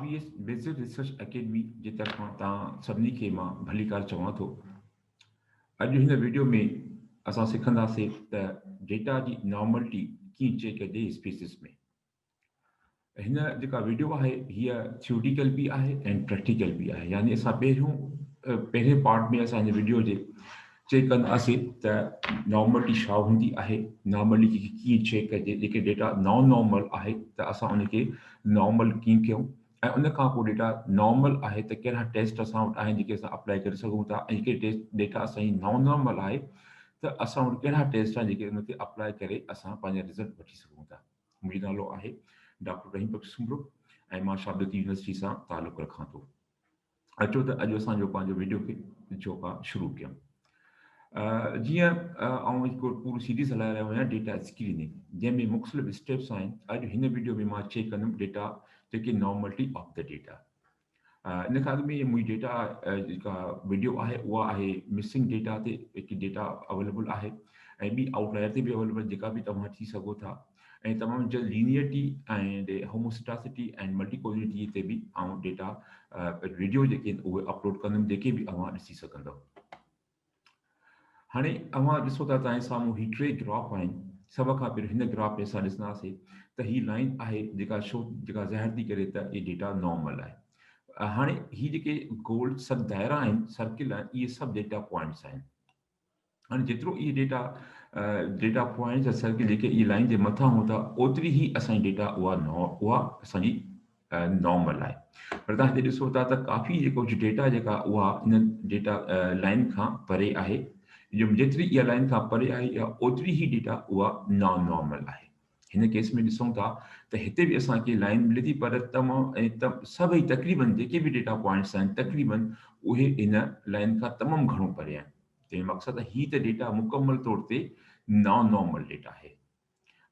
Basic research academy जे तरफां तव्हां सभिनी खे मां भलीकार चवां थो। अॼु हिन वीडियो में असां सिखंदासीं त डेटा जी नॉर्मलिटी कीअं चेक कजे स्पीसिस में। हिन जेका वीडियो आहे हीअ थ्योरिटिकल भी आहे ऐं प्रैक्टिकल भी आहे, यानी असां पहिरें पार्ट में असां हिन वीडियो जे चेक कंदासीं त नॉर्मलिटी छा हूंदी आहे, नॉर्मलिटी खे कीअं चेक कजे, जेके डेटा नॉन नॉर्मल आहे त असां उनखे नॉर्मल कीअं कयूं, ऐं उन खां पोइ डेटा नॉर्मल आहे त कहिड़ा टेस्ट असां वटि आहिनि जेके असां अप्लाई करे सघूं था, ऐं जेके टेस्ट डेटा असांजी नॉन नॉर्मल आहे त असां वटि कहिड़ा टेस्ट आहिनि जेके उनते अप्लाई करे असां पंहिंजा रिज़ल्ट वठी सघूं था। मुंहिंजो नालो आहे डॉक्टर रहीम बख्श सुमरो ऐं मां शाबदती यूनिवर्सिटी सां तालुक़ु रखां थो। अचो त अॼु असांजो पंहिंजो वीडियो खे जेका शुरू कयूं। जीअं आउं हिकु पूरी सीरीज़ हलाए रहियो आहियां डेटा स्क्रीनिंग, जंहिंमें मुख़्तलिफ़ स्टेप्स आहिनि। अॼु हिन वीडियो में मां चेक कंदुमि डेटा जेके नॉर्मलिटी ऑफ द डेटा। इन खां अॻु में मुंहिंजी डेटा जेका वीडियो आहे उहा आहे मिसिंग डेटा ते, जेकी डेटा अवेलेबल आहे ऐं ॿी आउटलायर ते बि अवेलेबल, जेका बि तव्हां थी सघो था, ऐं तमामु जल्द लीनियरिटी ऐं होमोसिटासिटी ऐं मल्टीकोलिनिटी ते बि आउं डेटा वीडियो जेके आहिनि उहे अपलोड कंदुमि, जेके बि अव्हां ॾिसी सघंदव। हाणे अव्हां ॾिसो था तव्हांजे साम्हूं ही टे ग्राफ आहिनि। सभ खां पहिरियों हिन ग्राफ में असां ॾिसंदासीं त ही लाइन आहे जेका ज़ाहिर थी करे त इहे डेटा नॉर्मल आहे। हाणे ही जेके गोल्ड सभु दायरा आहिनि, सर्किल आहिनि, इहे सभु डेटा पॉइंट्स आहिनि। हाणे जेतिरो इहे डेटा पॉइंट्स ऐं सर्किल जेके इहे लाइन जे मथां हूंदा, ओतिरी ई असांजी डेटा उहा असांजी नॉर्मल आहे। पर तव्हां हिते ॾिसो था त काफ़ी जेको डेटा जेका उहा इन डेटा लाइन खां परे आहे। जेतिरी इहा लाइन खां परे आहे या ओतिरी ई डेटा उहा नॉन नॉर्मल आहे। हिन केस में ॾिसूं था त हिते बि असांखे लाइन मिले थी, पर सभई तक़रीबन जेके बि डेटा पॉइंट्स आहिनि तक़रीबन उहे इन लाइन खां तमामु घणो परे आहिनि। तंहिं मक़सदु ही त डेटा मुकमल तौर ते नॉन नॉर्मल डेटा आहे।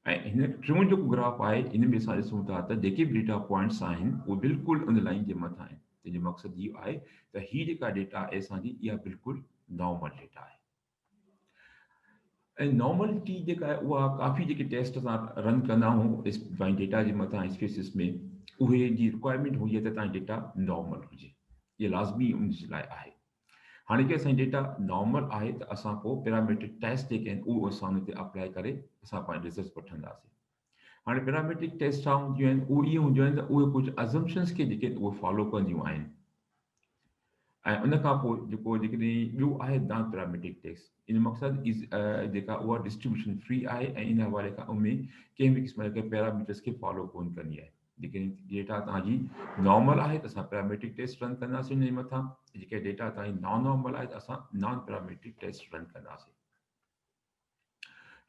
ऐं हिन टियों जेको ग्राफ आहे इन में असां ॾिसूं था त जेके बि डेटा पॉइंट्स आहिनि उहे बिल्कुलु उन लाइन जे मथां आहिनि। तंहिंजो मक़सदु इहो आहे त ही जेका डेटा आहे असांजी इहा बिल्कुलु नॉर्मल डेटा आहे। ऐं नॉर्मलिटी जेका आहे उहा काफ़ी जेके टेस्ट असां रन कंदा आहियूं पंहिंजे डेटा जे मथां स्पेसिस में, उहे जी रिक्वायरमेंट हुई त तव्हांजी डेटा नॉर्मल हुजे, इहा लाज़मी उन जे लाइ आहे। हाणे की असांजी डेटा नॉर्मल आहे त असां पोइ पैरामीट्रिक टेस्ट जेके आहिनि उहो असां हुन ते अप्लाई करे असां पंहिंजे रिज़ल्ट वठंदासीं। हाणे पैरामीट्रिक टेस्ट छा हूंदियूं आहिनि, उहे इहे हूंदियूं आहिनि त उहे कुझु अज़म्पशन्स खे जेके उहे फॉलो कंदियूं आहिनि। ऐं उन खां पोइ जेकॾहिं ॿियो आहे नॉन पैरामीट्रिक टेस्ट, इन मक़सदु जेका उहा डिस्ट्रीब्यूशन फ्री आहे ऐं इन हवाले खां उनमें कंहिं बि क़िस्म जे पैरामीटर्स खे फॉलो कोन कंदी आहे। जेकॾहिं डेटा तव्हांजी नॉर्मल आहे त असां पैरामीट्रिक टेस्ट रन कंदासीं उन जे मथां, जेके डेटा तव्हांजी नॉन नॉर्मल आहे त असां नॉन पैरामीट्रिक टेस्ट रन कंदासीं।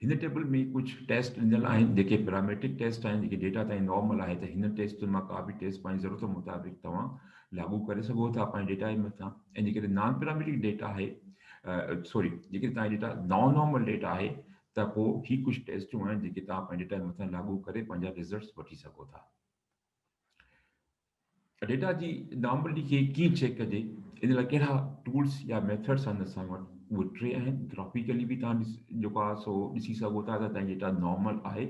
हिन टेबल में कुझु टेस्ट ॾिनल आहिनि जेके पैरामीट्रिक टेस्ट आहिनि। जेके डेटा तव्हांजी नॉर्मल आहे त हिन टेस्ट मां का बि टेस्ट पंहिंजी ज़रूरत मुताबिक़ तव्हां लागू करे सघो था पंहिंजे डेटा जे मथां। ऐं जेकॾहिं नॉन पैरामीट्रिक डेटा आहे जेके तव्हांजी डेटा नॉन नॉर्मल डेटा आहे त पोइ ही कुझु टेस्टूं आहिनि जेके तव्हां पंहिंजे डेटा जे मथां लागू करे पंहिंजा रिज़ल्ट्स वठी सघो था। डेटा जी नॉर्मलिटी खे कीअं चेक कजे, इन लाइ कहिड़ा टूल्स या मेथड्स आहिनि असां वटि, उहे टे आहिनि। ग्राफिकली बि तव्हां जेको आहे सो ॾिसी सघो था त तव्हांजी डेटा नॉर्मल आहे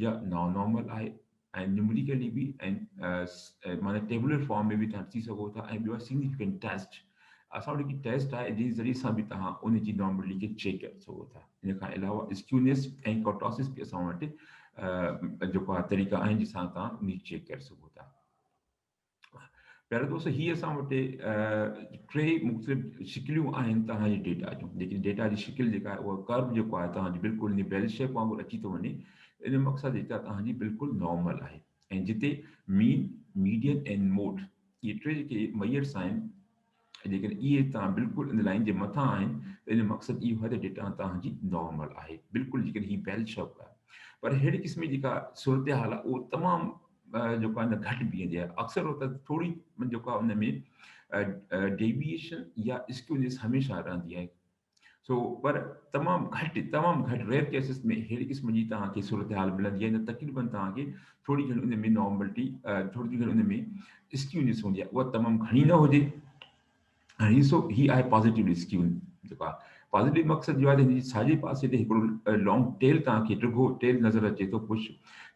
या नॉन नॉर्मल आहे, ऐं न्यूमेरिकली बि ऐं माना टेबुलर फॉर्म में बि तव्हां ॾिसी सघो था। ऐं ॿियो आहे सिग्निफिकेंट टेस्ट, असां वटि हिकु टेस्ट आहे जंहिं ज़रिए सां बि तव्हां उन जी नॉर्मलिटी खे चेक करे सघो था। इन खां अलावा स्क्यूनेस ऐं कर्टोसिस बि असां वटि जेको आहे तरीक़ा आहिनि जंहिंसां तव्हां उन चेक करे सघो था। पहिरियों दोस्त हीअ असां वटि टे मुख़्तलिफ़ शिकिलियूं आहिनि तव्हांजे डेटा जूं। जेकी डेटा जी शिकिल जेका आहे उहा कर्व जेको आहे तव्हांजी बिल्कुलु इन बेल शेप वांगुरु अची थो वञे। इन मक़सदु डेटा तव्हांजी बिल्कुलु नॉर्मल आहे। ऐं जिते मीन, मीडियन ऐं मोड इहे टे जेके मेजर्स आहिनि, जेकॾहिं इहे तव्हां बिल्कुलु इन लाइन जे मथां आहिनि त इन मक़सदु इहो आहे त डेटा तव्हांजी नॉर्मल आहे बिल्कुलु, जेकॾहिं हीअ बेल शेप आहे। पर अहिड़ी क़िस्म जी जेका सूरत हाल आहे उहो तमामु जेको आहे न घटि बीहंदी आहे। अक्सर त थोरी जेको आहे उन में डेविएशन या स्क्यूनेस हमेशह रहंदी आहे। पर तमामु घटि रेयर केसिस में अहिड़ी क़िस्म जी तव्हांखे सूरत हाल मिलंदी आहे। न तक़रीबन तव्हांखे थोरी घणी उन में नॉर्मलिटी, थोरी घणी उन में स्क्यूनेस हूंदी आहे, उहा तमामु घणी न हुजे। हीअ आहे पॉज़िटिव स्क्यू, जेको आहे पॉजिटिव मक़सद जो आहे साॼे पासे ते हिकिड़ो लॉन्ग टेल तव्हांखे डिघो टेल नज़र अचे थो पुश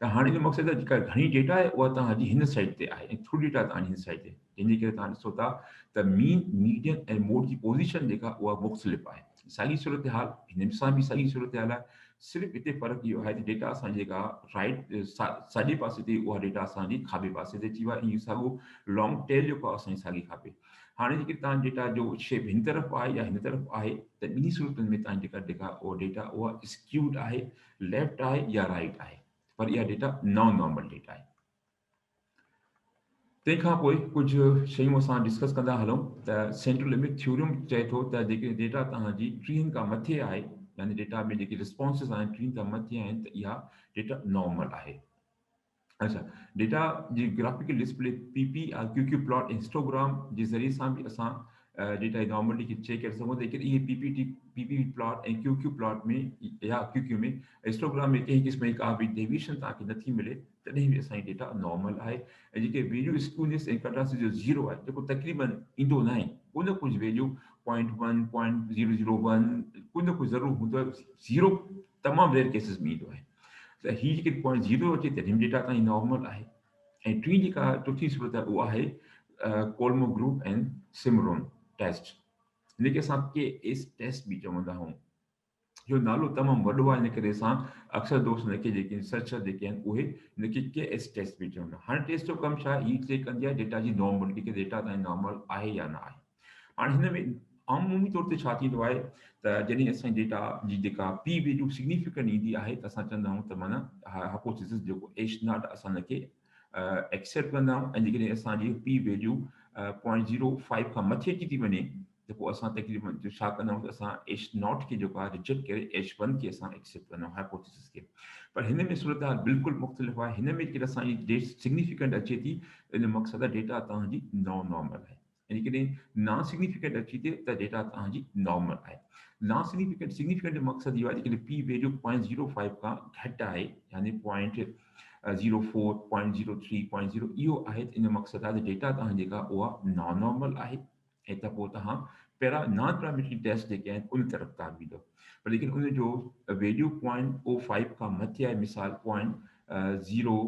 त हाणे जो मक़सदु आहे जेका घणी डेटा आहे उहा तव्हांजी हिन साइड ते आहे ऐं थोरी डेटा तव्हांजी हिन साइड ते, जंहिंजे करे तव्हां ॾिसो था त मीन मीडियन ऐं मोड जी पोज़ीशन जेका उहा मुख़्तलिफ़ आहे। साॻी सूरत हाल हिन सां बि साॻी सूरत हाल आहे, सिर्फ़ु हिते फ़र्क़ु इहो आहे त डेटा असांजी जेका राइट साॼे पासे ते उहा डेटा असांजी खाॿे पासे ते अची वियो आहे। इहो साॻियो लॉन्ग टेल जेको आहे असांजी साॻी खाॿे। हाणे जेके तव्हां डेटा जो शेप हिन तरफ़ आहे या हिन तरफ़ आहे त ॿिन्ही सूरतुनि में तव्हांजी जेका उहा डेटा उहा स्क्यूड आहे, लेफ्ट आहे या राइट आहे, पर इहा डेटा नॉन नॉर्मल डेटा आहे। तंहिंखां पोइ कुझु शयूं असां डिस्कस कंदा हलूं त सेंट्रल लिमिट थ्योरम चए थो त जेके डेटा तव्हांजी 3 खां मथे आहे, यानी डेटा में जेके रिस्पॉन्सिस आहिनि 3 खां मथे आहिनि, त इहा डेटा नॉर्मल आहे। अच्छा, डेटा जी ग्राफिकल डिस्प्ले पीपी या क्यूक्यू प्लॉट हिस्टोग्राम जे ज़रिए सां बि असां डेटा जी नॉर्मलिटी खे चेक करे सघूं था। लेकिन इहे पीपी प्लॉट ऐं क्यूक्यू प्लॉट में या क्यूक्यू में हिस्टोग्राम में कंहिं क़िस्म जी का बि डेविएशन तव्हांखे नथी मिले, तॾहिं बि असांजी डेटा नॉर्मल आहे। ऐं जेके वैल्यू स्क्यूनेस ऐं कटासिस जो 0 आहे, जेको तक़रीबन ईंदो न आहे, कुझु न कुझु वैल्यू 0.1 0.001 कुझु न कुझु ज़रूरु हूंदो आहे, 0 तमामु रेयर केसिस में ईंदो आहे। त हीअ जेके 0.0 अचे तॾहिं डेटा तव्हांजी नॉर्मल आहे। ऐं टी जेका चौथी सूरत आहे उहा आहे कोलमोग्रोव ऐं सिमरोन टेस्ट, हिनखे असां केएस टेस्ट बि चवंदा आहियूं। जो नालो तमामु वॾो आहे, इन करे असां अक्सर दोस्त हिनखे जेके रिसर्चर जेके आहिनि उहे हिनखे केएस टेस्ट बि चवंदा। हाणे टेस्ट जो कमु छा आहे, हीअ चेक कंदी आहे डेटा जी नॉर्मलिटी, की डेटा तव्हांजी नॉर्मल आहे या न आहे। हाणे हिन में आमूमी तौर ते छा थींदो आहे त जॾहिं असांजी डेटा जी जेका पी वैल्यू सिग्निफिकेंट ईंदी आहे त असां चवंदा आहियूं त माना हाइपोथेसिस जेको एच नॉट असां हिनखे एक्सेप्ट कंदा आहियूं। ऐं जेकॾहिं असांजी पी वैल्यू 0.05 खां मथे अची थी वञे त पोइ असां तक़रीबन छा कंदा आहियूं त असां एच नॉट खे जेको आहे रिजेक्ट करे H1 खे असां एक्सेप्ट कंदा आहियूं, हाइपोथेसिस खे। पर हिन में सूरत हाल बिल्कुलु मुख़्तलिफ़ आहे। हिन में जेकॾहिं असांजी डेट सिग्निफिकेंट अचे थी, इन मक़सदु आहे डेटा तव्हांजी नॉन नॉर्मल आहे। ऐं जेकॾहिं नॉन सिग्निफिकेंट अची थिए त डेटा तव्हांजी नॉर्मल आहे। नॉन सिग्निफिकेंट जो मक़सदु इहो आहे जेकॾहिं पी वैल्यू 0.05 खां घटि आहे, यानी 0.04 0.03 0.0 इहो आहे, त इन मक़सदु आहे त डेटा तव्हांजी जेका उहा नॉन नॉर्मल आहे। ऐं त पोइ तव्हां पहिरां नॉन पैरामीट्रिक टेस्ट जेके आहिनि उन तरफ़ तव्हां बीहो। पर लेकिन उन जो वैल्यू 0.05 खां मथे आहे, मिसाल 0.06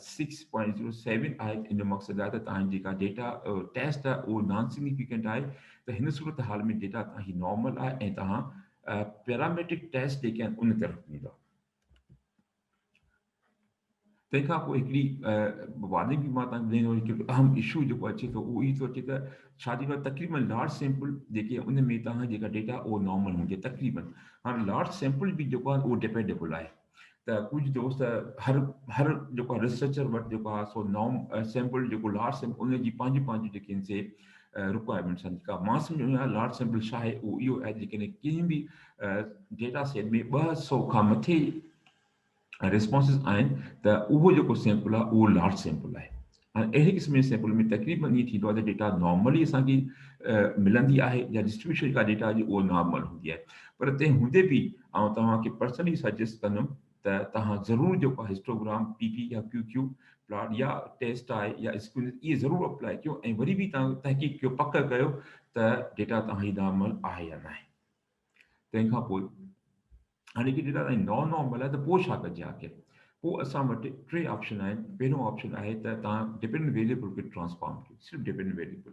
0.07 आहे, इन जो मक़सदु आहे त तव्हांजी जेका डेटा टेस्ट आहे उहो नॉन सिग्निफिकेंट आहे। त हिन सूरत हाल में डेटा तव्हांजी नॉर्मल आहे ऐं तव्हां पैरामीट्रिक टेस्ट जेके आहिनि उन तरफ़ बीहंदा। तंहिंखां पोइ हिकिड़ी वार्निंग बि मां तव्हांखे ॾींदो, हिकिड़ो अहम इशू जेको अचे थो उहो ई थो अचे त छा थींदो आहे, तक़रीबन लार्ज सैंपल जेके उन में तव्हां जेका डेटा उहो नॉर्मल हूंदी आहे तक़रीबन। हाणे लार्ज सैंपल बि जेको आहे उहो डिपेंडेबल आहे। त कुझु दोस्त हर जेको आहे रिसर्चर वटि जेको आहे सो नॉर्म सैंपल जेको लार्ज सैंपल उन जी पंहिंजी जेके आहिनि से रिक्वायरमेंट्स आहिनि। जेका मां सम्झंदो आहियां लार्ज सैंपल छा आहे, उहो इहो आहे जेकॾहिं कंहिं बि डेटा सेट में 200 खां मथे रिस्पॉन्सिस आहिनि त उहो जेको सैंपल आहे उहो लार्ज सैंपल आहे। हाणे अहिड़े क़िस्म जे सैंपल में तक़रीबन ईअं थींदो आहे त डेटा नॉर्मली असांखे मिलंदी आहे, या डिस्ट्रीब्यूशन जेका डेटा जी उहो नॉर्मल हूंदी आहे। पर तंहिं हूंदे बि आउं तव्हांखे पर्सनली सजेस्ट कंदुमि त तव्हां ज़रूरु जेको आहे हिस्टोग्राम पीपी या क्यूक्यू प्लॉट या टेस्ट आहे या स्क्यूनेस इहे ज़रूरु अप्लाई कयो, ऐं वरी बि तव्हां तहक़ीक़ कयो, पक कयो त डेटा तव्हांजी नॉर्मल आहे या न आहे। तंहिंखां पोइ हाणे की डेटा तव्हांजी नॉन नॉर्मल आहे त पोइ छा कजे आख़िर? पोइ असां वटि 3 ऑप्शन आहिनि। पहिरियों ऑप्शन आहे त तव्हां डिपेंडेंट वेरिएबल खे ट्रांसफॉर्म कयो, सिर्फ़ु डिपेंडेंट वेरिएबल।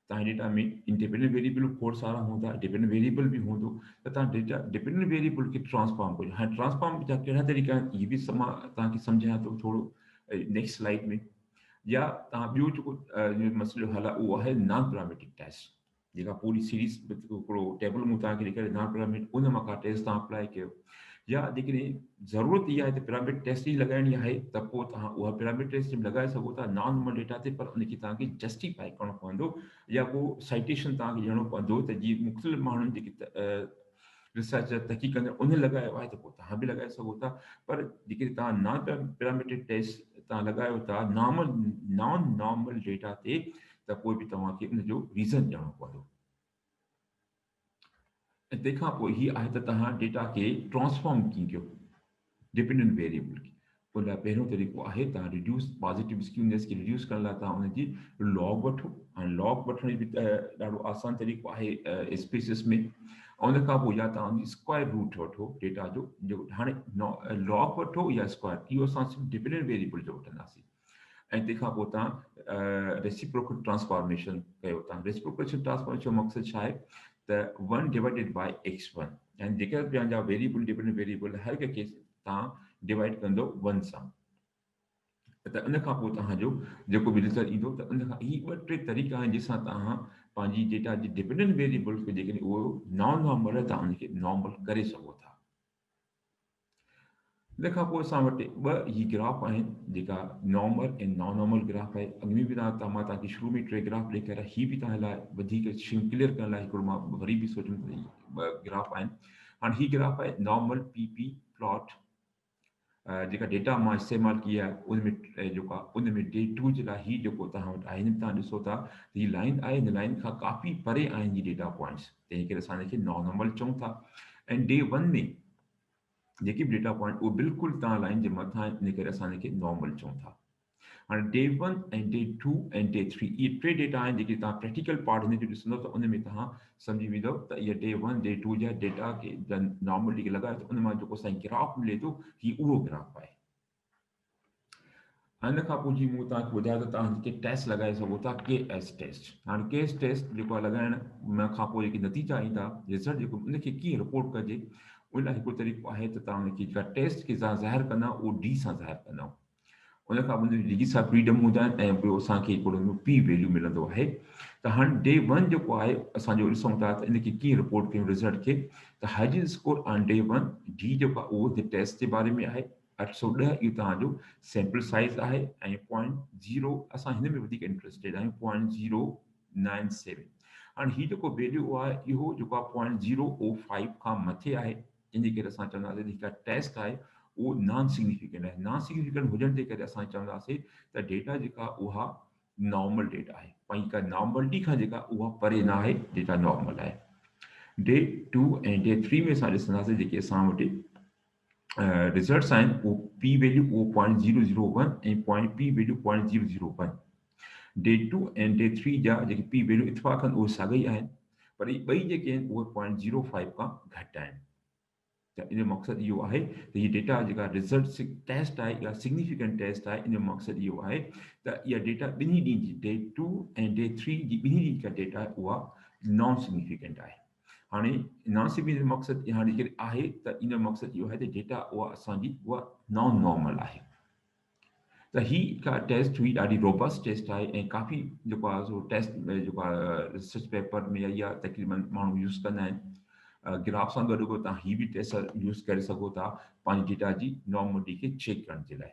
तव्हांजे डेटा में इंडिपेंडेंट वेरिएबल खोड़ सारा हूंदा, डिपेंडेंट वेरिएबल बि हूंदो, त तव्हां डेटा डिपेंडेंट वेरिएबल खे ट्रांसफॉर्म कयो। हाणे ट्रांसफॉर्म जा कहिड़ा तरीक़ा आहिनि इहे बि मां तव्हांखे सम्झायां थो थोरो नेक्स्ट स्लाइड में। या तव्हां ॿियो जेको मसइलो हल आहे उहो आहे नॉन पैरामीट्रिक टेस्ट, जेका पूरी सीरीज़ हिकिड़ो टेबल मूं तव्हांखे ॾेखारे नॉन पैरामीट्रिक, उन मां का टेस्ट तव्हां अप्लाई कयो। या जेकॾहिं ज़रूरत इहा आहे त पैरामीट्रिक टेस्ट ई लॻाइणी आहे त पोइ तव्हां उहा पैरामीट्रिक टेस्ट लॻाए सघो था नॉन नॉर्मल डेटा ते, पर उनखे तव्हांखे जस्टिफाई करणो पवंदो या को साइटेशन तव्हांखे ॾियणो पवंदो त जीअं मुख़्तलिफ़ माण्हुनि जेके रिसर्चर तहक़ीक़ कंदा उन लगायो आहे त पोइ तव्हां बि लॻाए सघो था। पर जेकॾहिं तव्हां नॉन पैरामीट्रिक टेस्ट तव्हां लॻायो था नॉन नॉर्मल डेटा ते त पोइ बि तव्हांखे उनजो रीज़न ॾियणो पवंदो। ऐं तंहिंखां पोइ हीअ आहे त तव्हां डेटा खे ट्रांसफॉर्म कीअं कयो डिपेंडेंट वेरिएबल खे। उन लाइ पहिरियों तरीक़ो आहे तव्हां रिड्यूस पॉजिटिव स्क्यूनेस खे रिड्यूस करण लाइ तव्हां उनजी लॉग वठो। हाणे लॉग वठण बि ॾाढो आसान तरीक़ो आहे SPSS में। उन खां पोइ या तव्हां स्क्वायर रूट वठो डेटा जो जेको हाणे लॉग वठो या स्क्वायर, इहो असां सिर्फ़ु डिपेंडेंट वेरिएबल जो वठंदासीं। ऐं तंहिंखां पोइ तव्हां रेसिप्रोकल ट्रांसफॉर्मेशन कयो था। रेसिप्रोकल ट्रांसफॉर्मेशन जो मक़सदु छा आहे त 1 डिवाइडेड बाय x1, ऐं जेके पंहिंजा वेरिएबल डिपेंडेंट वेरिएबल हर हिकु खे तव्हां डिवाइड कंदो 1 सां, त उन खां पोइ तव्हांजो जेको बि रिज़ल्ट ईंदो, त उन खां ही 2-3 तरीक़ा आहिनि जंहिंसां तव्हां पंहिंजी डेटा जी डिपेंडेंट वेरिएबल खे जेकॾहिं उहो नॉन नॉर्मल आहे तव्हां उनखे नॉर्मल करे सघो था। इन खां पोइ असां वटि ॿ ही ग्राफ आहिनि जेका नॉर्मल ऐं नॉन नॉर्मल ग्राफ आहे। अॻ में बि मां तव्हांखे शुरू में 3 ग्राफ ॾेखारिया, ही बि तव्हां लाइ वधीक क्लियर करण लाइ हिकिड़ो मां वरी बि सोचुमि त ॿ ग्राफ आहिनि। हाणे ही ग्राफ आहे नॉर्मल पीपी प्लॉट, जेका डेटा मां इस्तेमालु कई आहे उनमें जेको आहे उनमें डे 2 जे लाइ ही जेको तव्हां वटि आहे, तव्हां ॾिसो था हीअ लाइन आहे, हिन लाइन खां काफ़ी परे आहिनि ही डेटा पॉइंट्स, तंहिं करे असां हिनखे नॉन नॉर्मल चऊं था। ऐं डे 1 में जेके बि डेटा पॉइंट उहे बिल्कुलु तव्हां लाइन जे मथां आहिनि, इन करे असां हिनखे नॉर्मल चऊं था। हाणे डे 1 ऐं डे 2 ऐं डे 3 इहे 3 डेटा आहिनि जेके तव्हां प्रैक्टिकल पार्ट हिन जो ॾिसंदव त उन में तव्हां सम्झी वेंदव त इहा डे 1 डे 2 जा डेटा खे नॉर्मल खे लॻाए त उन मां जेको असांखे ग्राफ मिले थो ही उहो ग्राफ आहे। हिन खां पोइ जी मूं तव्हांखे ॿुधायो त तव्हां जेके टेस्ट लॻाए सघो था, KS टेस्ट। हाणे KS टेस्ट जेको आहे लॻाइण उन खां पोइ जेके नतीजा ईंदा, रिज़ल्ट जेको उनखे कीअं रिपोर्ट कजे, उन लाइ हिकिड़ो तरीक़ो आहे त तव्हां उनखे जेका टेस्ट खे तव्हां ज़ाहिर कंदा उहो डी सां ज़ाहिर कंदा। उन खां पोइ डी सां फ्रीडम हूंदा आहिनि ऐं ॿियो असांखे हिकिड़ो पी वैल्यू मिलंदो आहे। त हाणे डे 1 जेको आहे असांजो ॾिसूं था त इनखे कीअं रिपोर्ट कयूं रिज़ल्ट खे, त hygiene score on day 1 D जेको आहे उहो टेस्ट जे बारे में आहे 810, इहो तव्हांजो सैंपल साइज़ आहे ऐं 0.0 असां हिन में वधीक इंट्रस्टेड आहियूं 0.097। हाणे हीउ जेको वैल्यू आहे इहो जेको आहे 0.005 खां मथे आहे, इन करे असां चवंदासीं जेका टेस्ट आहे उहो नॉन सिग्निफिकेंट आहे। नॉन सिग्निफिकेंट हुजण जे करे असां चवंदासीं त डेटा जेका उहा नॉर्मल डेटा आहे, पंहिंजी का नॉर्मलिटी खां जेका उहा परे न आहे, डेटा नॉर्मल आहे। डे 2 ऐं डे 3 में असां ॾिसंदासीं जेके असां वटि रिज़ल्ट्स आहिनि उहो पी वैल्यू उहो 0.001 ऐं पी वैल्यू 0.001। डे 2 ऐं डे 3 जा जेके पी वैल्यू इतफ़ाक़न उहे साॻई आहिनि, पर इहे ॿई जेके आहिनि उहे 0.05 खां घटि आहिनि। त इन जो मक़सदु इहो आहे त हीअ डेटा जेका रिज़ल्ट टेस्ट आहे या सिग्निफिकेंट टेस्ट आहे, इन जो मक़सदु इहो आहे त इहा डेटा ॿिन्ही ॾींहं जी डे 2 ऐं डे 3 जी ॿिन्ही ॾींहं जी डेटा आहे उहा नॉन सिग्निफिकेंट आहे। हाणे नॉन सिग्निफिकेंट मक़सदु हाणे जेकॾहिं आहे त इन जो मक़सदु इहो आहे त डेटा उहा असांजी उहा नॉन नॉर्मल आहे। त ही का टेस्ट हुई ॾाढी रोबस्ट टेस्ट आहे ऐं काफ़ी जेको आहे सो टेस्ट जेको आहे रिसर्च पेपर में या तक़रीबन माण्हू यूज़ कंदा आहिनि। ग्राफ सां गॾु तव्हां ही बि टेस्ट यूज़ करे सघो था पंहिंजी डेटा जी नॉर्मलिटी खे चेक करण जे लाइ।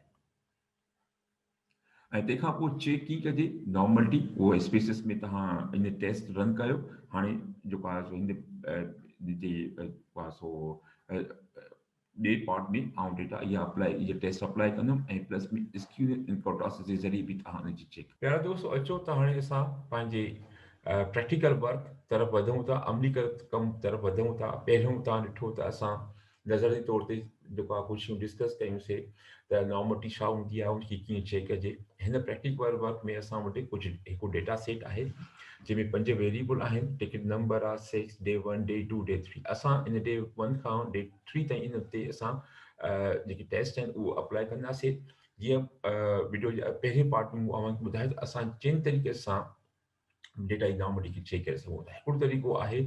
ऐं तंहिंखां पोइ चेक कीअं कजे नॉर्मलिटी, उहो SPSS में तव्हां इन टेस्ट रन कयो। हाणे जेको आहे सो हिन सो ॿिए पार्ट में आउं डेटा इहा इहा टेस्ट अप्लाई कंदुमि ऐं प्लस में स्क्यून प्रोसेस जे ज़रिए बि तव्हां हुनजी चेक। प्यारा दोस्त अचो त हाणे असां पंहिंजे प्रैक्टिकल वर्क तरफ़ वधूं था, अमली कम तरफ़ वधूं था। पहिरियों तव्हां ॾिठो त असां नज़री तौर ते जेको आहे कुझु डिस्कस कयूंसीं त नॉर्मलिटी छा हूंदी आहे, उनखे कीअं चेक कजे। हिन प्रैक्टिकल वर्क में असां वटि हिकु डेटा सेट आहे जंहिंमें 5 वेरिएबल आहिनि, टिकट नंबर आहे 6, डे 1 डे 2 डे 3। असां इन डे 1 खां डे 3 ताईं इन ते असां जेके टेस्ट आहिनि उहो अप्लाई कंदासीं। जीअं वीडियो जे पहिरें पार्ट में मूं तव्हांखे ॿुधायो त असां जिन तरीक़े सां डेटा जी नॉर्मलिटी खे चेक करे सघूं था। हिकिड़ो तरीक़ो आहे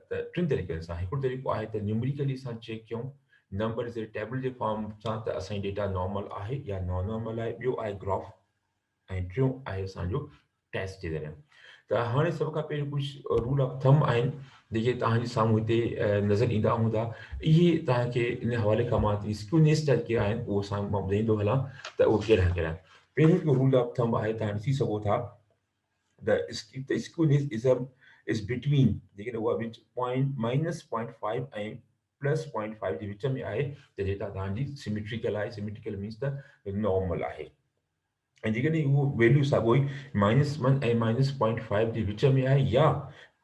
त 3 तरीक़नि सां। हिकिड़ो तरीक़ो आहे त न्यूमेरिकली असां चेक कयूं नंबर जे टेबल जे फॉर्म सां त असांजी डेटा नॉर्मल आहे या नॉन नॉर्मल आहे। ॿियो आहे ग्राफ ऐं टियों आहे असांजो टेस्ट जे ज़रिए। त हाणे सभ खां पहिरियों कुझु रूल ऑफ थंब आहिनि जेके तव्हांजे साम्हूं हिते नज़र ईंदा हूंदा। इहे तव्हांखे इन हवाले खां मां स्क्यूनेस जेके आहिनि उहो साम्हूं मां ॿुधाईंदो हलां त उहो कहिड़ा कहिड़ा। पहिरियों हिकिड़ो रूल ऑफ थंब आहे, तव्हां ॾिसी सघो था the skewness is between जेकॾहिं उहा विच -0.5 ऐं +0.5 जे विच में आहे त डेटा तव्हांजी सिमेट्रिकल आहे। सिमेट्रिकल मीन्स त नॉर्मल आहे। ऐं जेकॾहिं उहो वैल्यू साॻियो ई -1 ऐं -0.5 जे विच में आहे या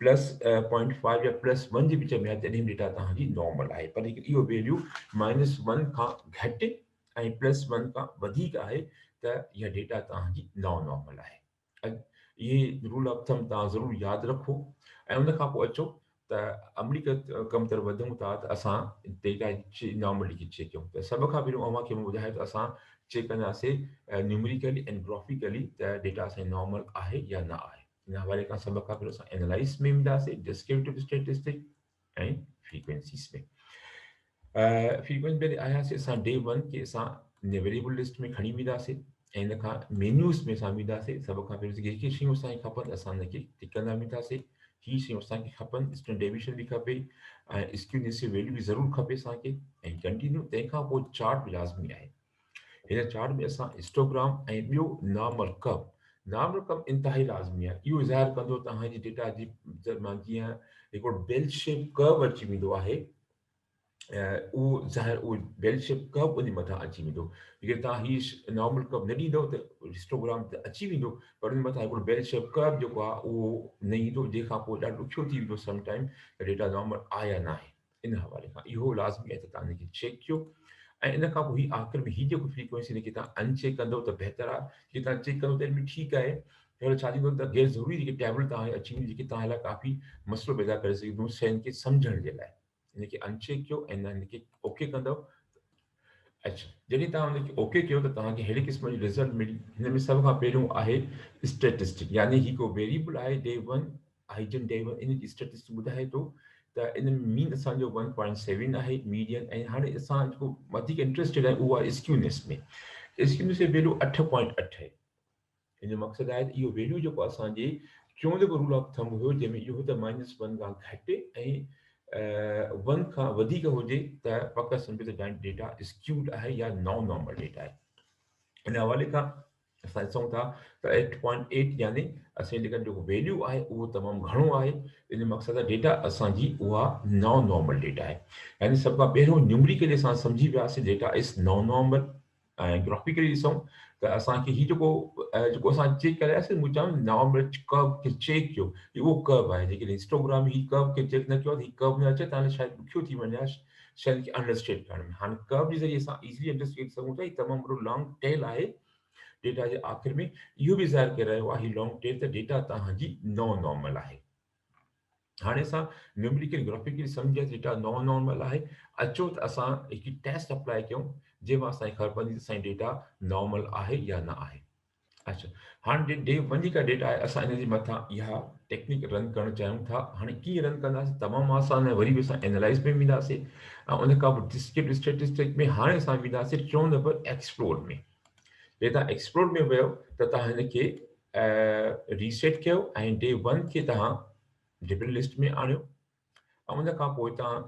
+0.5 या +1 जे विच में आहे तॾहिं डेटा तव्हांजी नॉर्मल आहे। पर इहो वैल्यू -1 खां घटि ऐं +1 खां वधीक आहे त इहा डेटा तव्हांजी नॉन नॉर्मल आहे। इहे रूल ऑफ थंब तव्हां ज़रूरु यादि रखो। ऐं उन खां पोइ अचो त अमली कम तरफ वधूं था त असां डेटा नॉर्मलिटी खे चेक कयूं त सभ खां पहिरियों अव्हांखे मां ॿुधायो त असां चेक कंदासीं न्यूमेरिकली एंड ग्राफिकली त डेटा असांजो नॉर्मल आहे या न आहे। इन हवाले खां सभ खां पहिरियों असां एनालाइज़ में वेंदासीं डिस्क्रिप्टिव स्टैटिस्टिक ऐं फ्रीक्वेंसीज़ में। फ्रीक्वेंसी में आयासीं असां डे 1 खे असां वेरिएबल लिस्ट में खणी वेंदासीं ऐं इन खां मेन्यूज़ में असां वेंदासीं। सभ खां पहिरियों जेके शयूं असांखे खपनि असां हुनखे टिक कंदा वेंदासीं। ही शयूं असांखे खपनि, स्टैंडर्ड डेविएशन बि खपे ऐं स्क्यूनेस जी वैल्यू बि ज़रूरु खपे असांखे ऐं कंटिन्यू। तंहिंखां पोइ चार्ट लाज़मी आहे। हिन चार्ट में असां हिस्टोग्राम ऐं ॿियो नॉर्मल कर्व इंतिहाई लाज़मी आहे। इहो ज़ाहिर कंदो तव्हांजी डेटा जी जीअं हिकिड़ो बेल शेप कर्व अची वेंदो आहे, उहो ज़ाहिर उहो बेल शेप कर्व उन मथां अची वेंदो। जेकर तव्हां हीउ नॉर्मल कर्व न ॾींदव त हिस्टोग्राम त अची वेंदो, पर उन मथां हिकिड़ो बेल शेप कर्व जेको आहे उहो न ईंदो, जंहिंखां पोइ ॾाढो ॾुखियो थी वेंदो समटाइम त डेटा नॉर्मल आहे या न आहे। इन हवाले खां इहो लाज़मी आहे त तव्हां हिनखे चेक कयो ऐं इन खां पोइ हीउ आख़िर में हीउ जेको फ्रीक्वेंसी हिनखे तव्हां अनचेक कंदव त बहितर आहे। जे तव्हां चेक कंदव त बि ठीकु आहे, पर छा थींदो त गैर ज़रूरी जेके टेबल तव्हांखे अची वेंदी जेके तव्हां लाइ काफ़ी मसइलो पैदा करे सघंदियूं शयुनि खे सम्झण जे लाइ। इनखे अनचेक कयो ऐं हिनखे ओके कंदव। अच्छा, जॾहिं तव्हां हुनखे ओके कयो त तव्हांखे अहिड़े क़िस्म जी रिज़ल्ट मिली। हिन में सभ खां पहिरियों आहे स्टैटिस्टिक, यानी ही को वेरिएबल आहे डे 1 हाइजन डे 1 इन जी स्टैटिस्टिक ॿुधाए थो त इन में मीन असांजो 1.7 आहे मीडियन। ऐं हाणे असां जेको वधीक इंट्रस्टेड आहे उहो आहे स्क्यूनेस में। स्क्यूनेस जी वैल्यू 8.8 आहे। हिन जो मक़सदु आहे त इहो वैल्यू जेको असांजे चों जेको रूल ऑफ थंब हुयो जंहिंमें इहो त -1 खां घटि ऐं 1 खां वधीक हुजे त पक सम्झो त डेटा स्क्यूड आहे या नॉन नॉर्मल डेटा आहे। इन हवाले खां असां ॾिसूं था त 8.8 यानी असांजे जेको वैल्यू आहे उहो तमामु घणो आहे। इन जो मक़सदु आहे डेटा असांजी उहा नॉन नॉर्मल डेटा आहे। यानी सभ खां पहिरियों न्यूमेरिकली असां सम्झी वियासीं डेटा इज़ नॉन नॉर्मल। ऐं ग्राफिकली ॾिसूं त असांखे हीउ जेको असां चेक करायासीं मूं चयो नॉर्मल कर्व खे चेक कयो, उहो कर्व आहे। जेकॾहिं हिस्टोग्राम ही कर्व खे चेक न कयो आहे, हीउ कर्व न अचे तव्हां लाइ शायदि ॾुखियो थी वञे शयुनि खे अंडरस्टैंड करण में। हाणे कर्व जे ज़रिए असां इज़िली अंडरस्टैंड सघूं था। हीउ तमामु वॾो लॉन्ग टेल आहे डेटा जे आख़िर में। इहो बि ज़ाहिर करे रहियो आहे हीउ लॉन्ग टेल त डेटा तव्हांजी नॉन नॉर्मल आहे। हाणे असां न्यूमेरिकली ग्राफिकली सम्झिया डेटा नॉन नॉर्मल आहे। अचो त असां हिकु टेस्ट अप्लाई कयूं जंहिंमां असांखे ख़बर पवंदी त असांजी डेटा नॉर्मल आहे या न आहे। अच्छा, हाणे डे 1 जेका डेटा आहे असां इन जे मथां इहा टेक्निक रन करणु चाहियूं था। हाणे कीअं रन कंदासीं? तमामु आसान आहे। वरी बि असां एनालाइज़ में वेंदासीं ऐं उन खां पोइ डिस्क्रिप्टिव स्टैटिस्टिक में। हाणे असां वेंदासीं 4 नंबर एक्सप्लोर में। जे तव्हां एक्सप्लोर में वियो त तव्हां हिनखे रीसेट कयो ऐं डे 1 खे तव्हां डिफरेंट लिस्ट में आणियो ऐं उन खां पोइ तव्हां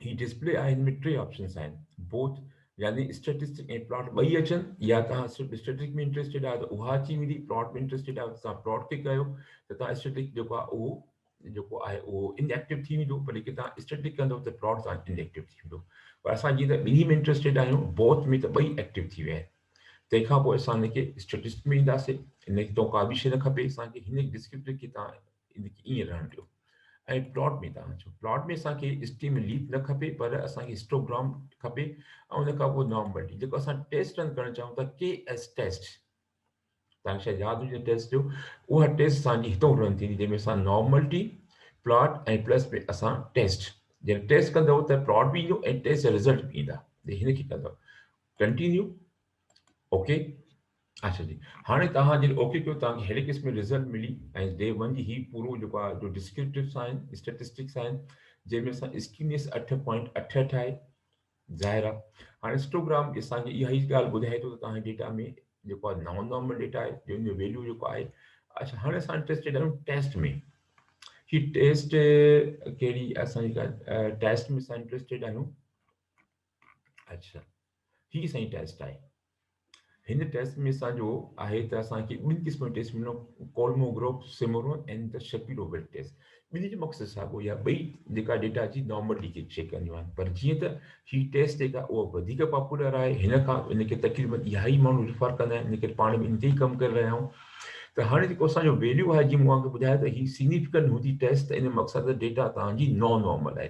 ही डिस्प्ले आहे। हिन में 3 ऑप्शन्स आहिनि, बोथ यानी स्टैटिस्टिक ऐं प्लॉट ॿई अचनि। या तव्हां सिर्फ़ु स्टैटिस्टिक में इंट्रस्टेड आहे त उहा अची वेंदी, प्लॉट में इंट्रस्टेड आहे त तव्हां प्लॉट खे कयो त तव्हां स्टैटिस्टिक जेको आहे उहो इनएक्टिव थी वेंदो। पर जेके तव्हां स्टैटिक कंदव त प्लॉट तव्हां इनएक्टिव थी वेंदो। पर असां जीअं त ॿिन्ही में इंट्रस्टेड आहियूं, बोथ में त ॿई एक्टिव थी विया आहिनि। तंहिंखां पोइ असां हिनखे स्टैटिस्टिक में ईंदासीं। हिनखे तो का बि शइ न खपे असांखे, हिन डिस्क्रिप्टिव खे तव्हां हिनखे ईअं रहण ॾियो। ऐं प्लॉट में तव्हां अचो। प्लॉट में असांखे स्टीम लीफ न खपे, पर असांखे हिस्टोग्राम खपे ऐं उन खां पोइ नॉर्मलिटी। जेको असां टेस्ट रन करणु चाहियूं था KS टेस्ट, तव्हांखे शायदि यादि हुजे टेस्ट जो, उहा टेस्ट असांजी हितां रन थींदी जंहिंमें असां नॉर्मलिटी प्लॉट ऐं प्लस में असां टेस्ट जॾहिं टेस्ट कंदव त प्लॉट बि ईंदो ऐं टेस्ट जा रिज़ल्ट बि ईंदा। हिनखे कंदव कंटिन्यू ओके। अच्छा जी, हाणे तव्हां जॾहिं ओके कयो तव्हांखे अहिड़े क़िस्म रिज़ल्ट मिली। ऐं डे 1 जी ही पूरो जेको आहे जो डिस्क्रिप्टिव्स आहिनि स्टैटिस्टिक्स आहिनि जंहिंमें असां स्क्यूनेस 8.88 आहे, ज़ाहिर आहे। हाणे हिस्टोग्राम असांखे इहा ई ॻाल्हि ॿुधाए थो त तव्हांजे डेटा में जेको आहे नॉन नॉर्मल डेटा आहे जंहिंजो वैल्यू जेको आहे। अच्छा, हाणे असां इंट्रस्टेड आहियूं टेस्ट में। ही टेस्ट कहिड़ी असांजी टेस्ट में असां इंट्रस्टेड आहियूं। अच्छा, ही असांजी टेस्ट आहे। हिन टेस्ट में असांजो आहे त असांखे ॿिनि क़िस्म जो टेस्ट मिलणो, कोलमोग्रोव सिमोरन ऐं द शपीरोव टेस्ट। ॿिन्ही जो मक़सदु साॻियो या ॿई जेका डेटा जी नॉर्मलिटी खे चेक कंदियूं आहिनि। पर जीअं त ही टेस्ट जेका उहा वधीक पॉपुलर आहे, हिन खां हिनखे तक़रीबन इहा ई माण्हू रिफर कंदा आहिनि, हिनखे पाण में इन ते ई कमु करे रहिया आहियूं। त हाणे जेको असांजो वैल्यू आहे जीअं मूं तव्हांखे ॿुधायो त ही सिग्निफिकेंट हूंदी टेस्ट, त इन मक़सदु डेटा तव्हांजी नॉन नॉर्मल आहे।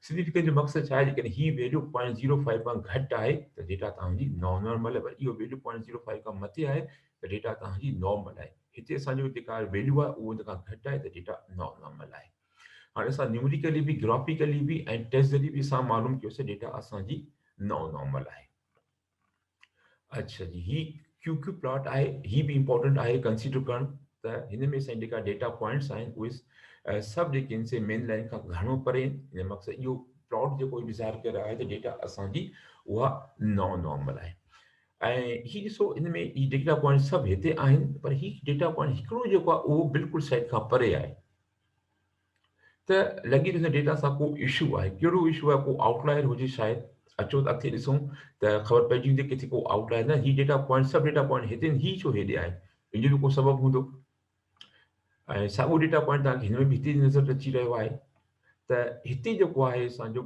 सिग्निफिकेंट जो मक़सदु छा आहे? जेकॾहिं ही वैल्यू 0.05 खां घटि आहे त डेटा तव्हांजी नॉन नॉर्मल आहे। पर इहो वैल्यू 0.05 खां मथे आहे त डेटा तव्हांजी नॉर्मल आहे। हिते असांजो जेका वैल्यू आहे उहो हुन खां घटि आहे त डेटा नॉन नॉर्मल आहे। हाणे असां न्यूमेरिकली भी ग्राफिकली भी ऐं टेस्ट ज़रिए भी असां मालूम कयोसीं डेटा असांजी नॉर्मल आहे। अच्छा जी, ही क्यू प्लॉट आहे, ही भी इंपॉर्टेंट आहे कंसीडर करण त हिन में असां जेका डेटा पॉइंट्स आहिनि उहे सभु जेके आहिनि से मेन लाइन खां घणो परे आहिनि। मक़सद इहो प्लॉट जेको ॿुधाए करे रहियो आहे त डेटा असांजी उहा नॉर्मल आहे। ऐं ही ॾिसो हिन में ही डेटा पॉइंट सभु हिते आहिनि, पर ही डेटा पॉइंट हिकिड़ो जेको आहे उहो बिल्कुलु साइड खां परे आहे। त लॻे थो डेटा सां को इशू आहे। कहिड़ो इशू आहे? को आउटलायर हुजे शायदि। अचो त अॻिते ॾिसूं त ख़बर पइजी वेंदी किथे को आउटलायर न। ही डेटा पॉइंट सभु डेटा पॉइंट हिते ही छो हेॾे आहे, इन जो को सबबु हूंदो। ऐं साॻियो डेटा पॉइंट तव्हांखे हिन में बि हिते नज़र अची रहियो आहे। त हिते जेको आहे असांजो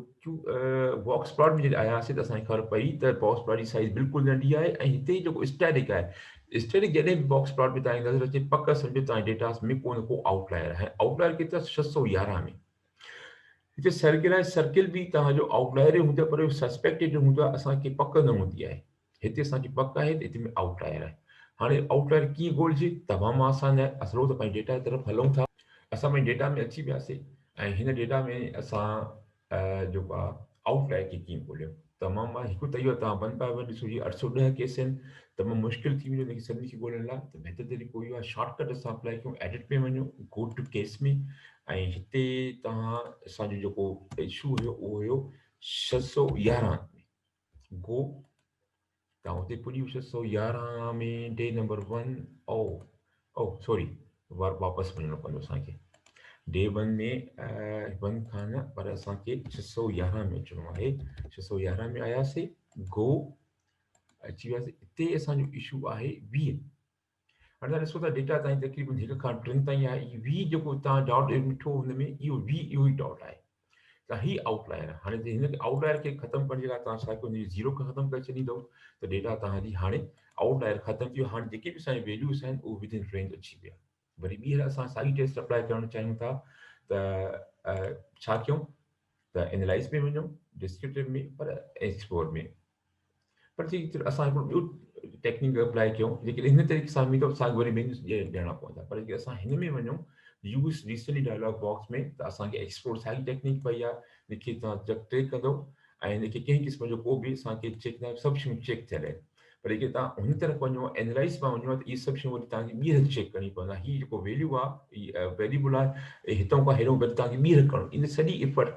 बॉक्स प्लॉट में जॾहिं आयासीं त असांखे ख़बर पई त बॉक्स प्लॉट जी साइज़ बिल्कुलु नंढी आहे। ऐं हिते जेको स्टैटिक आहे, स्टैटिक जॾहिं बि बॉक्स प्लॉट में तव्हांखे नज़र अचे पक सम्झो तव्हांजे डेटा में को आउटलायर आहे। आउटलायर केतिरा 611 में हिते सर्किल भी तव्हांजो आउटलायर हूंदो आहे, पर सस्पेक्टेड हूंदो आहे, असांखे पक न हूंदी आहे। हिते असांखे पक आहे त हिते में आउटलायर आहे। हाणे आउटलायर कीअं ॻोल्हिजे? तमामु आसान आहे। असां त पंहिंजे डेटा तरफ़ हलूं था। असां पंहिंजे डेटा में अची वियासीं ऐं हिन डेटा में असां जेको आहे आउटलायर खे कीअं ॻोल्हियूं? तमामु आहे। हिकु त इहो तव्हां 1 बाय 1 ॾिसो, जी 810 केस आहिनि, तमामु मुश्किल थी वेंदो हिनखे सभिनी खे ॻोल्हण लाइ। त बहितर तरीक़ो इहो आहे, शॉर्टकट असां अप्लाई कयूं, एडिट में वञो, गो टू केस में, ऐं हिते तव्हां असांजो जेको इशू हुयो उहो हुयो 611 में। गो तव्हां हुते पुॼी 611 में डे नंबर 1। ओ सॉरी, वापसि वञिणो पवंदो असांखे। डे 1 में 1 खां न, पर असांखे 611 में अचिणो आहे। 611 में आयासीं, गो अची वियासीं। हिते असांजो इशू आहे 20। हाणे तव्हां ॾिसो था डेटा तव्हांजी तक़रीबन 1 खां 3 ताईं आहे। ई 20 जेको तव्हां डॉट ॾिठो हुन में, इहो 20 इहो ई डॉट आहे। त ही आउटलायर आहे। हाणे हिन आउटलायर खे ख़तमु करण जे लाइ तव्हां छा कयो, हुनजी ज़ीरो खे ख़तमु करे छॾींदव त डेटा तव्हांजी हाणे आउटलायर ख़तमु थी वियो। हाणे जेके बि असांजी वैल्यूज़ आहिनि उहे विदिन रेंज अची विया। वरी ॿीहर असां साॻी टेस्ट अप्लाई करणु चाहियूं था त छा कयूं? त एनालाइज़ में वञूं, डिस्क्रिप्टिव में, पर एक्सप्लोर में। पर ठीक असां हिकिड़ो ॿियो टेक्निक अप्लाई कयूं, जेके हिन तरीक़े सां बि असांखे वरी मेन्यूज़ ॾियणा पवंदा। पर जेके असां हिन में वञूं यूज़ रिसेंटली डायलॉग बॉक्स में, त असांखे एक्सप्लोर साॻी टेक्निक पई आहे। हिनखे तव्हां जब टे कंदो ऐं हिनखे कंहिं क़िस्म जो को बि असांखे चेक न, सभु शयूं चेक थियल आहिनि। पर जेके तव्हां हुन तरफ़ वञो, एनालाइज़ में वञो, त इहे सभु शयूं वरी तव्हांखे ॿीहर चेक करणी पवंदा। हीअ जेको वैल्यू आहे, हीअ वेरिएबल आहे, हितां खां हेॾो वरी तव्हांखे ॿीहर करणो। इन सॼी इफर्ट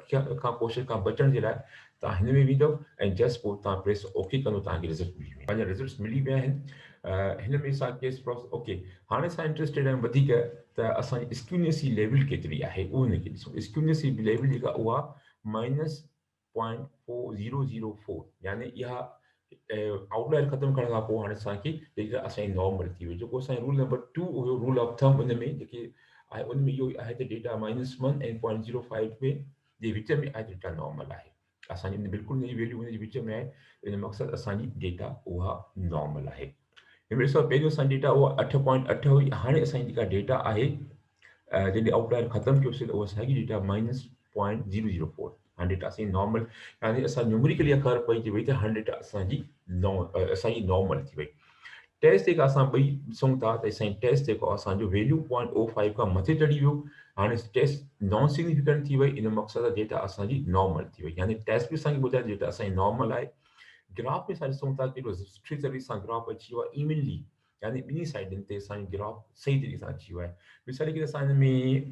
खां कोशिशि खां बचण जे लाइ तव्हां हिन में वेंदव ऐं जस्ट पोइ तव्हां प्रेस ओके कंदो, तव्हांखे रिज़ल्ट मिली वेंदो। पंहिंजा रिज़ल्ट्स मिली विया आहिनि। हिन में असां केस प्रोसेस ओके। हाणे असां इंट्रस्टेड आहियूं वधीक त असांजी स्क्यूनेसी लेवल केतिरी आहे उहो हिनखे ॾिसूं। स्क्यूनेसी लेवल जेका उहा -0.4004, यानी इहा आउटलायर ख़तमु करण खां पोइ हाणे असांखे डेटा असांजी नॉर्मल थी वई। जेको असांजो रूल नंबर 2 हुयो, रूल ऑफ थंब, उन में जेके आहे उन में इहो आहे त डेटा -1 ऐं 0.05 में जे विच में आहे डेटा नॉर्मल आहे। असांजी बिल्कुलु नई वैल्यू हुनजे विच में आहे। इन मक़सदु असांजी डेटा उहा नॉर्मल आहे। हिन में ॾिसो, पहिरियों असांजी डेटा उहा 8.8 हुई। हाणे असांजी जेका डेटा आहे जॾहिं आउटलायर ख़तमु कयोसीं त उहा साॻी डेटा -0.004। हाणे डेटा असांजी नॉर्मल, यानी असां न्यूमेरिकली ख़बर पइजी वई त हाणे डेटा असांजी नॉर्मल थी वई। टेस्ट जेका असां ॿई ॾिसूं था त असांजी टेस्ट जेको असांजो वैल्यू 0.05 खां मथे चढ़ी वियो। हाणे टेस्ट नॉन सिग्निफिकेंट थी वई। इन मक़सदु डेटा असांजी नॉर्मल थी वई, यानी टेस्ट बि असांखे ॿुधाए डेटा असांजी नॉर्मल आहे। ग्राफ में असां ॾिसूं था केॾो सुठी तरीक़े सां ग्राफ अची वियो आहे इवनली, यानी ॿिन्ही साइडनि ते असांजी ग्राफ सही तरीक़े सां अची वियो आहे। मिसाल के असां हिन में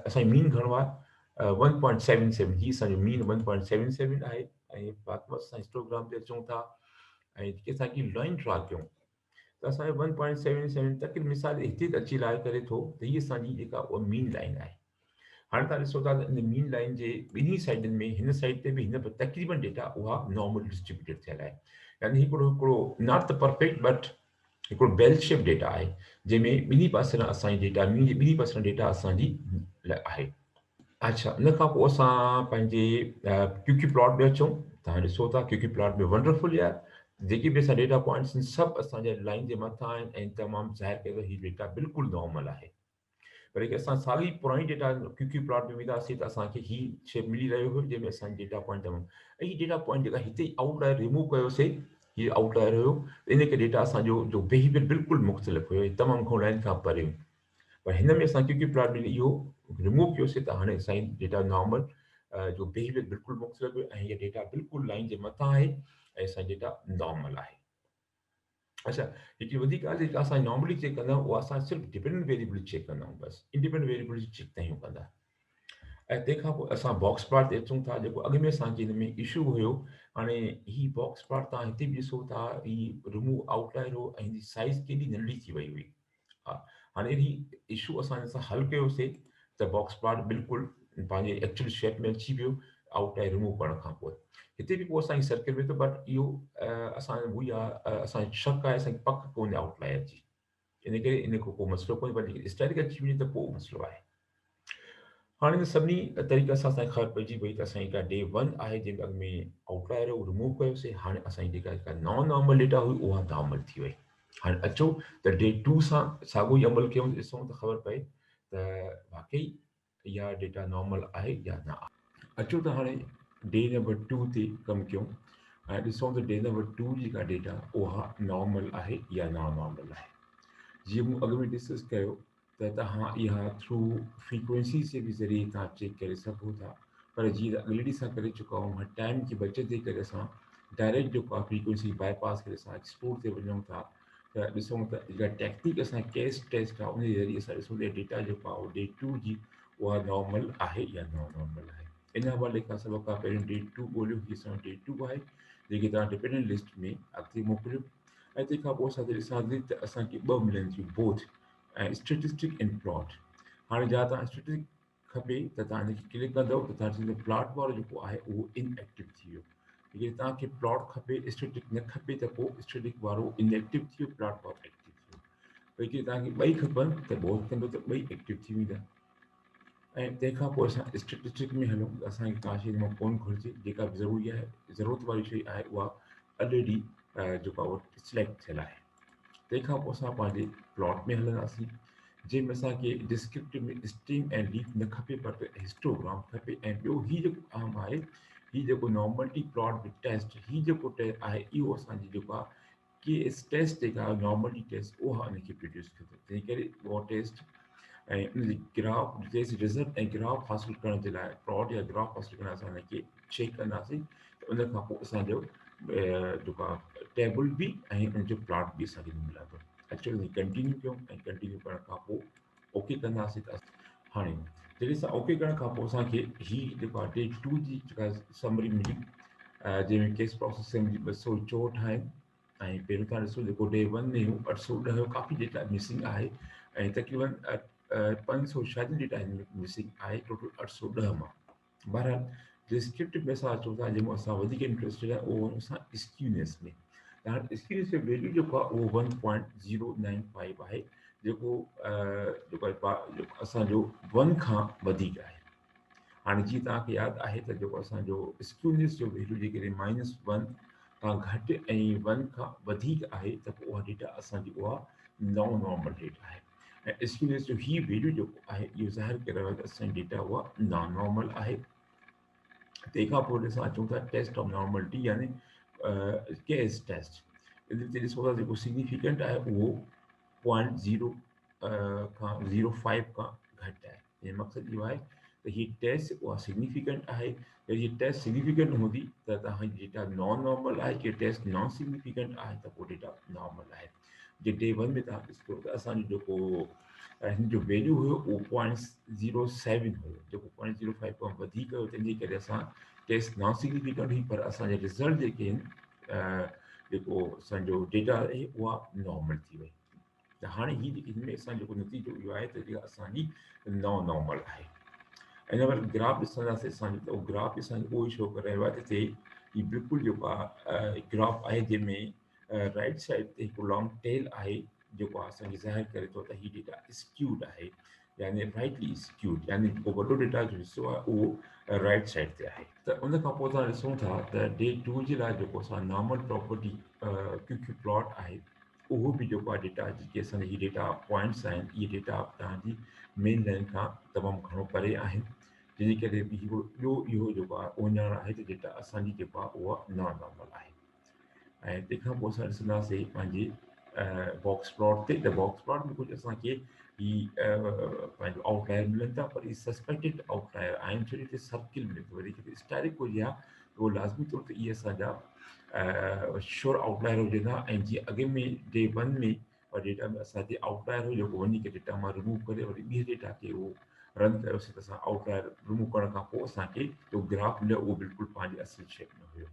असांजो मीन घणो आहे 1.77। ही असांजो मीन 1.77 आहे। ऐं बाक़ी असां हिस्टोग्राम ते अचूं था ऐं जेके असांखे लाइन ड्रा कयूं त असांजो 1.77 तक मिसाल हिते अची लाहे करे थो त हीअ असांजी जेका उहा मीन लाइन आहे। हाणे तव्हां ॾिसो था त इन मीन लाइन जे ॿिन्ही साइडनि में, हिन साइड ते बि हिन पर तक़रीबन डेटा उहा नॉर्मल डिस्ट्रीब्यूटेड थियल आहे। यानी हिकिड़ो नॉट द परफेक्ट बट हिकिड़ो बेल शेप डेटा आहे, जंहिंमें ॿिन्ही पासे असांजी डेटा, मीन जे ॿिन्ही पासे डेटा असांजी आहे। अच्छा, इन खां पोइ असां पंहिंजे क्यूक्यू प्लॉट में अचूं। तव्हां ॾिसो था क्यूक्यू प्लॉट में वंडरफुल आहे। जेके बि असां डेटा पॉइंट्स आहिनि सभु असांजे लाइन जे मथां आहिनि ऐं तमामु ज़ाहिर कयो त हीअ डेटा बिल्कुलु नॉर्मल आहे। पर जेके असां साॻी पुराणी डेटा क्यूक्यू प्लॉट में वेंदासीं त असांखे ही शेप मिली रहियो हुयो, जंहिंमें असांजी डेटा पॉइंट तमामु, ऐं हीअ डेटा पॉइंट जेका हिते आउटलायर रिमूव कयोसीं, हीअ आउटलायर हुयो, इन करे डेटा असांजो जो बिहेवियर बिल्कुलु मुख़्तलिफ़ हुयो, तमामु घणो लाइन खां परे। पर हिन में असां क्यूक्यू प्लॉट में इहो रिमूव कयोसीं त हाणे असांजी डेटा नॉर्मल जो बिहेवियर बिल्कुलु मुख़्तलिफ़ ऐं हीअ डेटा बिल्कुलु लाइन जे मथां आहे ऐं असांजी डेटा नॉर्मल आहे। अच्छा, हिकिड़ी वॾी ॻाल्हि जेका असां नॉर्मली चेक कंदा आहियूं उहा असां सिर्फ़ु डिपेंडेंट वेरिएबल चेक कंदा आहियूं, बसि इंडिपेंडेंट वेरिएबल जी चेक आहियूं कंदा। ऐं तंहिंखां पोइ असां बॉक्स प्लॉट ते अचूं था, जेको अॻु में असांखे हिन में इशू हुयो। हाणे ही बॉक्स प्लॉट तव्हां हिते बि ॾिसो था, ही रिमूव आउटलायर हो ऐं हिनजी साइज़ केॾी नंढी थी वई हुई। हा, हाणे ही इशू असां हिन सां हल कयोसीं त बॉक्स प्लॉट बिल्कुलु पंहिंजे एक्चुअल शेप में अची वियो आउटलायर रिमूव करण खां पोइ। हिते बि पोइ असांजी सर्किल में, बट इहो असां उहो आहे, असांजो शक आहे, असांखे पक कोन्हे आउटलायर जी, इन करे इन को मसइलो कोन्हे, पर जेकॾहिं स्टैटिक अची वञे त पोइ मसइलो आहे। हाणे त सभिनी तरीक़े सां असांखे ख़बर पइजी वई त असांजी जेका डे 1 आहे, जेका अॻु में आउटलायर उहो रिमूव कयोसीं, हाणे असांजी जेका नॉन नॉर्मल डेटा हुई उहा नॉर्मल थी वई। हाणे अचो त डे 2 सां साॻियो ई अमल कयूं, ॾिसूं त ख़बर पए त वाकई इहा डेटा नॉर्मल आहे या न आहे। अचो त हाणे डे नंबर 2 ते कमु कयूं ऐं ॾिसूं त डे नंबर 2 जी जेका डेटा उहा नॉर्मल आहे या नॉन नॉर्मल आहे। जीअं मूं अॻु में डिस्कस कयो त तव्हां इहा थ्रू फ्रीक्वेंसी जे बि ज़रिए तव्हां चेक करे सघो था, पर जीअं अॻिले ॾींहुं असां करे चुका आहियूं, टाइम जी बचत जे करे असां डायरेक्ट जेको आहे फ्रीक्वेंसी बाईपास करे असां एक्सपोर्ट ते वञूं था। त ॾिसूं त जेका टेक्निक असां केस टेस्ट आहे, उन जे ज़रिए असां ॾिसूं त डेटा जेको आहे उहो डे 2 जी उहा नॉर्मल आहे या नॉन नॉर्मल आहे। इन हवाले खां सभ खां पहिरियों डे 2 ॻोल्हियो, हीअ असां डे 2 आहे जेकी तव्हां डिपेंडेंट लिस्ट में अॻिते मोकिलियो। ऐं तंहिंखां पोइ असां ॾिसां थी त असांखे ॿ मिलनि थियूं, बोथ ऐं स्टेटिस्टिक एंड प्लॉट। हाणे जा तव्हां स्टेटिस्टिक खपे त तव्हां हिनखे क्लिक कंदव त तव्हां थींदो प्लॉट वारो जेको आहे उहो इनएक्टिव थी वियो। जेकॾहिं तव्हांखे प्लॉट खपे, स्टेटिक न खपे, त पोइ स्टेटिक वारो इनएक्टिव थी वियो, प्लॉट वारो एक्टिव थी वियो। भई कि तव्हांखे ॿई खपनि त बोथ कंदो त ॿई एक्टिव थी वेंदा। ऐं तंहिंखां पोइ असां स्टेटिस्टिक में हलूं, असांखे का शइ मां कोन घुरिजे, जेका बि ज़रूरी आहे, ज़रूरत वारी शइ आहे उहा ऑलरेडी जेका उहा सिलेक्ट थियल आहे। तंहिंखां पोइ असां पंहिंजे प्लॉट में हलंदासीं, जंहिंमें असांखे डिस्क्रिप्टिव में स्ट्रिंग ऐं लीफ न खपे, पर हिस्टोग्राम खपे। ऐं ॿियो हीउ जेको अहम आहे, हीउ जेको नॉर्मलिटी प्लॉट विद टेस्ट, हीउ जेको आहे इहो असांजी जेको आहे केस टेस्ट जेका नॉर्मलिटी टेस्ट उहा उनखे प्रोड्यूस कंदो। तंहिं करे उहो टेस्ट ऐं उनजी ग्राफ टेस्ट रिज़ल्ट ऐं ग्राफ हासिलु करण जे लाइ प्लॉट या ग्राफ हासिलु करण असां हुनखे चेक कंदासीं, त उन खां पोइ असांजो जेको आहे टेबल बि ऐं उनजो प्लॉट बि असांखे मिलंदो। एक्चुअली कंटिन्यू कयूं ऐं कंटिन्यू करण खां पोइ ओके कंदासीं। त हाणे जॾहिं असां ओके करण खां पोइ असांखे हीअ जेको आहे डे 2 जी जेका समरी मिली, जंहिंमें केस प्रोसेसिंग जी 264 आहिनि। ऐं पहिरियों तव्हां ॾिसो जेको डे 1 में हू 810 काफ़ी डेटा मिसिंग आहे, ऐं तक़रीबन 500 डेटा हिन में मिसिंग आहे, टोटल 810 मां। बहरहाल डिस्क्रिप्टिव में असां अचूं था, जंहिंमें असां वधीक इंट्रस्टेड आहे उहो असां स्क्यूनेस में। त हाणे स्क्यूनेस जो वैल्यू जेको आहे उहो 1.095 आहे, जेको असांजो 1 खां वधीक आहे। हाणे जीअं तव्हांखे यादि आहे त जेको असांजो स्क्यूनेस जो वैल्यू जेकॾहिं -1 खां घटि ऐं 1 खां वधीक आहे, त पोइ उहा डेटा असांजी उहा नॉन नॉर्मल डेटा आहे। ऐं स्क्यूनेस जो हीउ वैल्यू जेको आहे इहो ज़ाहिर करे रहियो आहे त असांजी डेटा उहा नॉन नॉर्मल आहे। तंहिंखां पोइ असां अचूं था टेस्ट ऑफ नॉर्मलिटी, यानी केस टेस्ट। इन ते ॾिसो था जेको सिग्निफिकेंट आहे उहो 0.0 खां 0.5 खां घटि आहे। हिन मक़सदु इहो आहे त हीअ टेस्ट उहा सिग्निफिकेंट आहे। जॾहिं हीअ टेस्ट सिग्निफिकेंट हूंदी त तव्हांजी डेटा नॉन नॉर्मल आहे, कि टेस्ट नॉन सिग्निफिकेंट आहे त पोइ डेटा नॉर्मल आहे। जे डे 1 में तव्हां ॾिसो त असांजो जेको हिन जो वैल्यू हुयो उहो 0.07 हुयो, जेको 0.05 खां वधीक हुयो, तंहिंजे करे असां टेस्ट नॉन सिग्निफिकेंट हुई, पर असांजा रिज़ल्ट जेके आहिनि, जेको असांजो डेटा आहे उहा नॉर्मल थी वई। त हाणे हीअ जेकी हिन में असां जेको नतीजो इहो आहे त जेका असांजी नॉन नॉर्मल आहे। ऐं हिन वटि ग्राफ ॾिसंदासीं असांजो, त उहो ग्राफ असांखे उहो ई शो करे रहियो आहे त हीअ बिल्कुलु जेको आहे ग्राफ आहे, जंहिंमें राइट साइड ते हिकु लॉन्ग टेल आहे, जेको आहे असांखे ज़ाहिर करे थो त हीअ डेटा स्क्यूड आहे, यानी राइटली स्क्यूड, यानी जेको वॾो डेटा जो हिसो आहे उहो राइट साइड ते आहे। त उन खां पोइ तव्हां ॾिसूं था त डे 2 जे लाइ जेको असां नॉर्मल प्रॉपर्टी क्यू प्लॉट आहे, उहो बि जेको आहे डेटा जेके असांजा हीअ डेटा पॉइंट्स आहिनि, इहे डेटा तव्हांजी मेन लाइन खां तमामु घणो परे आहिनि, जंहिंजे करे बि ॿियो इहो जेको आहे उहो ॼाण आहे त डेटा असांजी जेको आहे उहा नॉन नॉर्मल आहे। ऐं तंहिंखां पोइ असां ॾिसंदासीं पंहिंजे बॉक्स प्लॉट ते बॉक्स प्लॉट में कुझु असांखे ही पंहिंजो आउटलायर मिलनि था, पर ही सस्पेक्टेड आउटलायर आहिनि, छो जो सर्किल मिले थो। वरी जेके स्टैटिक हुजे हा उहो लाज़मी तौर ते इहे असांजा श्योर आउटलायर हुजंदा। ऐं जीअं अॻे में डे 1 में और डेटा में असांजे आउटलायर हुओ जेको वञी करे डेटा मां रिमूव करे वरी ॿिए डेटा खे उहो रन कयोसीं, त असां आउटलायर रिमूव करण खां पोइ असांखे जो ग्राफ मिलियो उहो बिल्कुलु पंहिंजे असुल शेप में हुयो।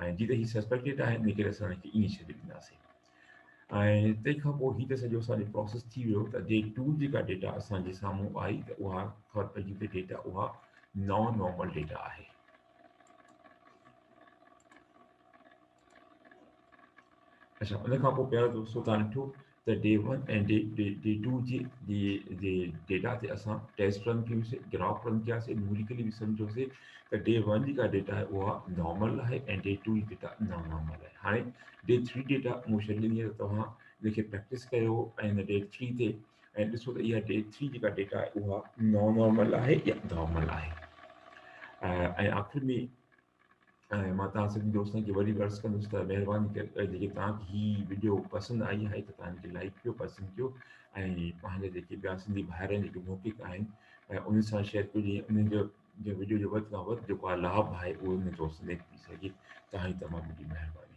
ऐं जीअं त हीअ सस्पेक्टेड आहे इन करे असां हिनखे ईअं छॾे ॾींदासीं। ऐं तंहिंखां पोइ हीअ त सॼो असांजो प्रोसेस थी वियो त डे 2 जेका डेटा असांजे साम्हूं आई त उहा ख़बर पइजी त डेटा उहा नॉन नॉर्मल डेटा आहे। अच्छा, उनखां पोइ पहिरियों दोस्तो तव्हां ॾिठो त डे 1 ऐं डे 2 जे डेटा ते असां टेस्ट रन कयोसीं, ग्राफ रन कयासीं, न्यूमेरिकली बि सम्झोसीं त डे 1 जेका डेटा आहे उहा नॉर्मल आहे ऐं डे 2 जी डेटा नॉन नॉर्मल आहे। हाणे डे 3 डेटा मूं छॾे ॾींदी त तव्हां इनखे प्रैक्टिस कयो ऐं हिन डे 3 ते ऐं ॾिसो त इहा डे 3 जेका डेटा आहे उहा नॉन नॉर्मल आहे या नॉर्मल आहे। ऐं आख़िर में ऐं मां तव्हां सभिनी दोस्तनि खे वरी अर्ज़ु कंदुसि त महिरबानी करे जेके तव्हांखे हीअ वीडियो पसंदि आई आहे त तव्हां हिनखे लाइक कयो, पसंदि कयो ऐं पंहिंजा जेके ॿिया सिंधी भाइर आहिनि जेके मौक़िक़ आहिनि ऐं उन्हनि सां शेयर कयो, जीअं उन्हनि जो वीडियो जो वधि खां वधि जेको आहे लाभ आहे उहो उन दोस्तनि खे थी सघे। तव्हां जी तमामु वॾी महिरबानी।